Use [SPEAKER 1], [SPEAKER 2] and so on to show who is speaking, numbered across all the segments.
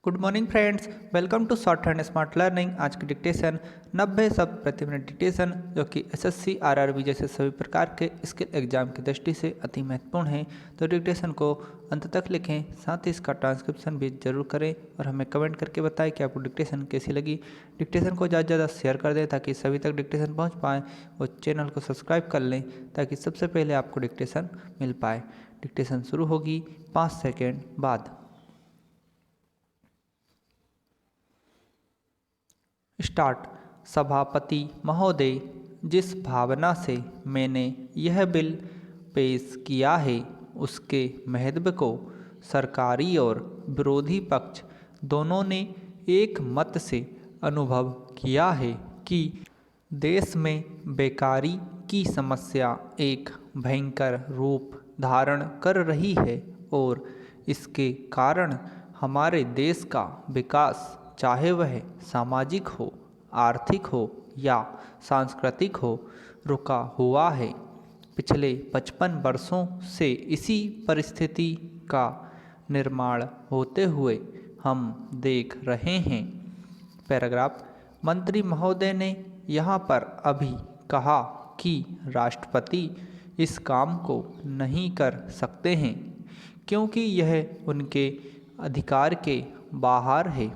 [SPEAKER 1] Good morning friends, welcome to shorthand smart learning. आज की dictation 90 शब्द प्रति मिनट डिक्टेशन, जो कि एसएससी आरआरबी जैसे सभी प्रकार के स्किल एग्जाम की दृष्टि से अति महत्वपूर्ण है। तो डिक्टेशन को अंत तक लिखें, साथ ही इसका ट्रांसक्रिप्शन भी जरूर करें और हमें कमेंट करके बताएं कि आपको डिक्टेशन कैसी लगी। डिक्टेशन को ज़्यादा से ज़्यादा शेयर कर दें ताकि सभी तक डिक्टेशन पहुँच पाएँ, और चैनल को सब्सक्राइब कर लें ताकि सबसे पहले आपको डिक्टेशन मिल पाए। डिक्टेशन शुरू होगी 5 सेकेंड बाद। स्टार्ट। सभापति महोदय, जिस भावना से मैंने यह बिल पेश किया है उसके महत्व को सरकारी और विरोधी पक्ष दोनों ने एक मत से अनुभव किया है कि देश में बेकारी की समस्या एक भयंकर रूप धारण कर रही है और इसके कारण हमारे देश का विकास, चाहे वह सामाजिक हो, आर्थिक हो या सांस्कृतिक हो, रुका हुआ है। पिछले 55 वर्षों से इसी परिस्थिति का निर्माण होते हुए हम देख रहे हैं। पैराग्राफ। मंत्री महोदय ने यहाँ पर अभी कहा कि राष्ट्रपति इस काम को नहीं कर सकते हैं क्योंकि यह उनके अधिकार के बाहर है।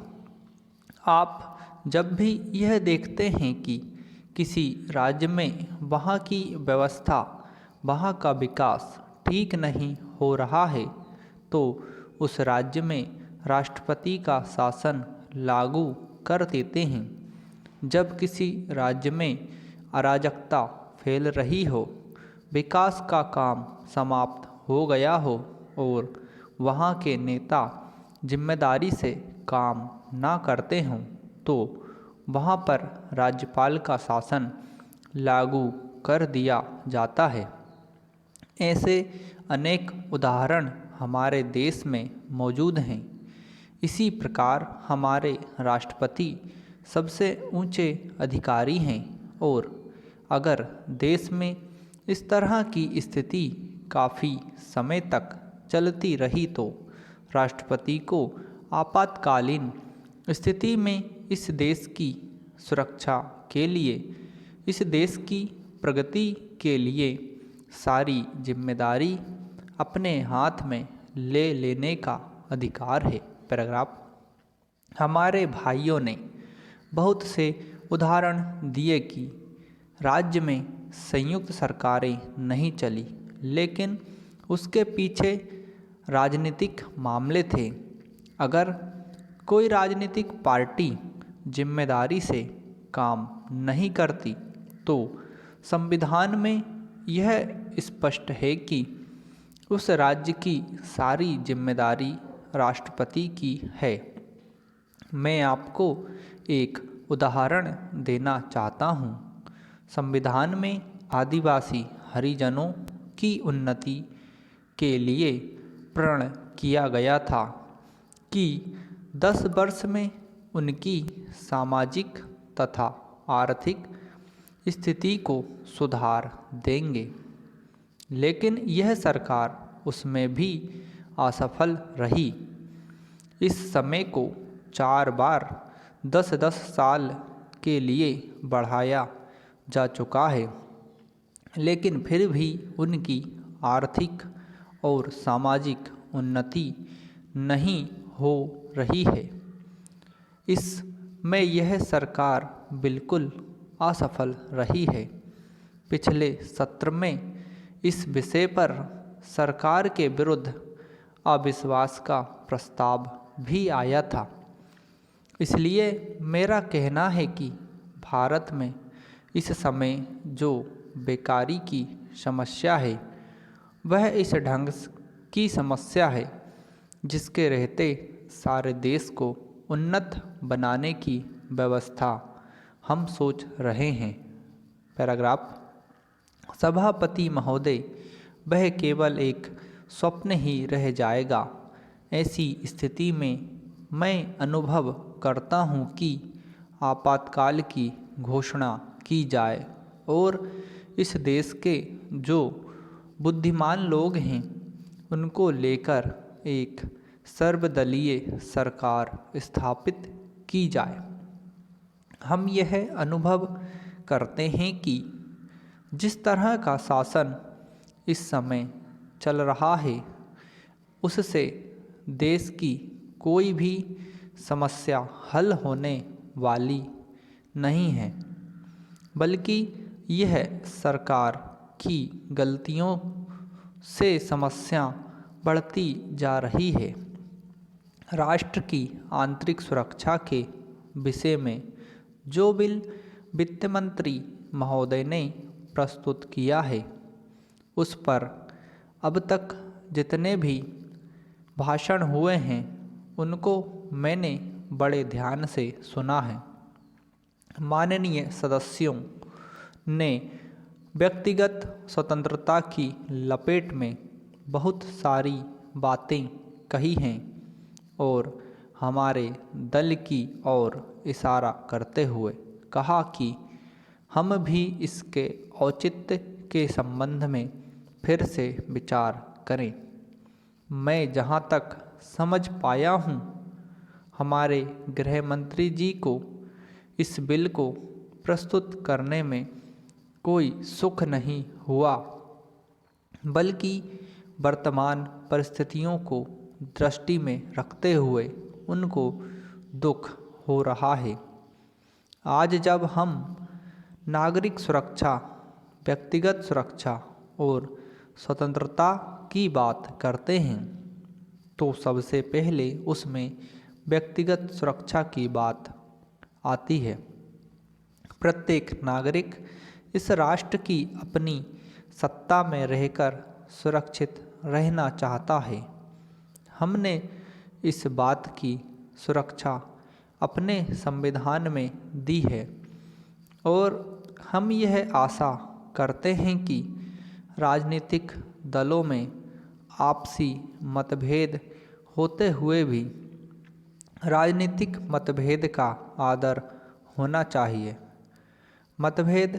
[SPEAKER 1] आप जब भी यह देखते हैं कि किसी राज्य में वहाँ की व्यवस्था, वहाँ का विकास ठीक नहीं हो रहा है, तो उस राज्य में राष्ट्रपति का शासन लागू कर देते हैं। जब किसी राज्य में अराजकता फैल रही हो, विकास का काम समाप्त हो गया हो और वहाँ के नेता जिम्मेदारी से काम ना करते हों, तो वहाँ पर राज्यपाल का शासन लागू कर दिया जाता है। ऐसे अनेक उदाहरण हमारे देश में मौजूद हैं। इसी प्रकार हमारे राष्ट्रपति सबसे ऊंचे अधिकारी हैं और अगर देश में इस तरह की स्थिति काफ़ी समय तक चलती रही तो राष्ट्रपति को आपातकालीन स्थिति में इस देश की सुरक्षा के लिए, इस देश की प्रगति के लिए सारी जिम्मेदारी अपने हाथ में ले लेने का अधिकार है। पैराग्राफ। हमारे भाइयों ने बहुत से उदाहरण दिए कि राज्य में संयुक्त सरकारें नहीं चली, लेकिन उसके पीछे राजनीतिक मामले थे। अगर कोई राजनीतिक पार्टी जिम्मेदारी से काम नहीं करती तो संविधान में यह स्पष्ट है कि उस राज्य की सारी जिम्मेदारी राष्ट्रपति की है। मैं आपको एक उदाहरण देना चाहता हूँ। संविधान में आदिवासी हरिजनों की उन्नति के लिए प्रण किया गया था कि 10 वर्ष में उनकी सामाजिक तथा आर्थिक स्थिति को सुधार देंगे, लेकिन यह सरकार उसमें भी असफल रही। इस समय को 4 बार 10-10 साल के लिए बढ़ाया जा चुका है, लेकिन फिर भी उनकी आर्थिक और सामाजिक उन्नति नहीं हो रही है। इसमें यह सरकार बिल्कुल असफल रही है। पिछले सत्र में इस विषय पर सरकार के विरुद्ध अविश्वास का प्रस्ताव भी आया था। इसलिए मेरा कहना है कि भारत में इस समय जो बेकारी की समस्या है वह इस ढंग की समस्या है जिसके रहते सारे देश को उन्नत बनाने की व्यवस्था हम सोच रहे हैं। पैराग्राफ। सभापति महोदय, वह केवल एक स्वप्न ही रह जाएगा। ऐसी स्थिति में मैं अनुभव करता हूँ कि आपातकाल की घोषणा की जाए और इस देश के जो बुद्धिमान लोग हैं उनको लेकर एक सर्वदलीय सरकार स्थापित की जाए। हम यह अनुभव करते हैं कि जिस तरह का शासन इस समय चल रहा है उससे देश की कोई भी समस्या हल होने वाली नहीं है, बल्कि यह सरकार की गलतियों से समस्या बढ़ती जा रही है। राष्ट्र की आंतरिक सुरक्षा के विषय में जो बिल वित्त मंत्री महोदय ने प्रस्तुत किया है उस पर अब तक जितने भी भाषण हुए हैं उनको मैंने बड़े ध्यान से सुना है। माननीय सदस्यों ने व्यक्तिगत स्वतंत्रता की लपेट में बहुत सारी बातें कही हैं और हमारे दल की ओर इशारा करते हुए कहा कि हम भी इसके औचित्य के संबंध में फिर से विचार करें। मैं जहां तक समझ पाया हूं, हमारे गृह मंत्री जी को इस बिल को प्रस्तुत करने में कोई सुख नहीं हुआ, बल्कि वर्तमान परिस्थितियों को दृष्टि में रखते हुए उनको दुख हो रहा है। आज जब हम नागरिक सुरक्षा, व्यक्तिगत सुरक्षा और स्वतंत्रता की बात करते हैं तो सबसे पहले उसमें व्यक्तिगत सुरक्षा की बात आती है। प्रत्येक नागरिक इस राष्ट्र की अपनी सत्ता में रहकर सुरक्षित रहना चाहता है। हमने इस बात की सुरक्षा अपने संविधान में दी है और हम यह आशा करते हैं कि राजनीतिक दलों में आपसी मतभेद होते हुए भी राजनीतिक मतभेद का आदर होना चाहिए। मतभेद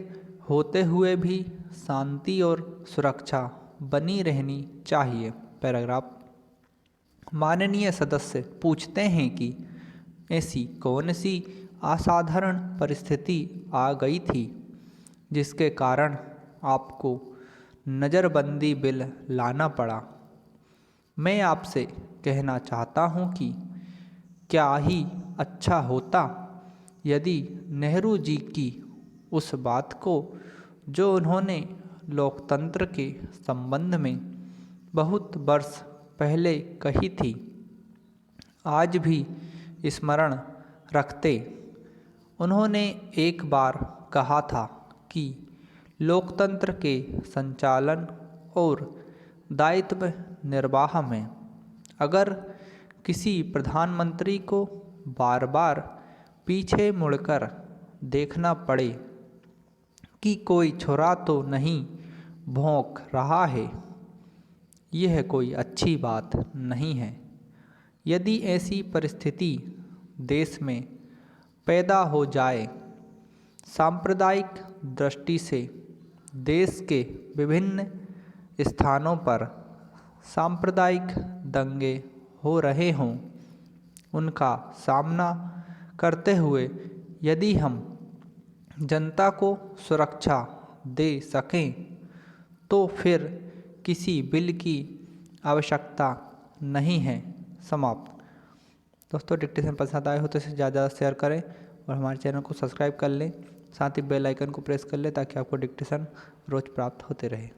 [SPEAKER 1] होते हुए भी शांति और सुरक्षा बनी रहनी चाहिए। पैराग्राफ। माननीय सदस्य पूछते हैं कि ऐसी कौन सी असाधारण परिस्थिति आ गई थी जिसके कारण आपको नज़रबंदी बिल लाना पड़ा। मैं आपसे कहना चाहता हूं कि क्या ही अच्छा होता यदि नेहरू जी की उस बात को जो उन्होंने लोकतंत्र के संबंध में बहुत वर्ष पहले कही थी आज भी स्मरण रखते। उन्होंने एक बार कहा था कि लोकतंत्र के संचालन और दायित्व निर्वाह में अगर किसी प्रधानमंत्री को बार बार पीछे मुड़कर देखना पड़े कि कोई छुरा तो नहीं भौंक रहा है, यह कोई अच्छी बात नहीं है। यदि ऐसी परिस्थिति देश में पैदा हो जाए, सांप्रदायिक दृष्टि से देश के विभिन्न स्थानों पर सांप्रदायिक दंगे हो रहे हों, उनका सामना करते हुए यदि हम जनता को सुरक्षा दे सकें तो फिर किसी बिल की आवश्यकता नहीं है। समाप्त। दोस्तों, डिक्टेशन पसंद आए हो तो इसे ज़्यादा शेयर करें और हमारे चैनल को सब्सक्राइब कर लें, साथ ही बेल आइकन को प्रेस कर लें ताकि आपको डिक्टेशन रोज़ प्राप्त होते रहे।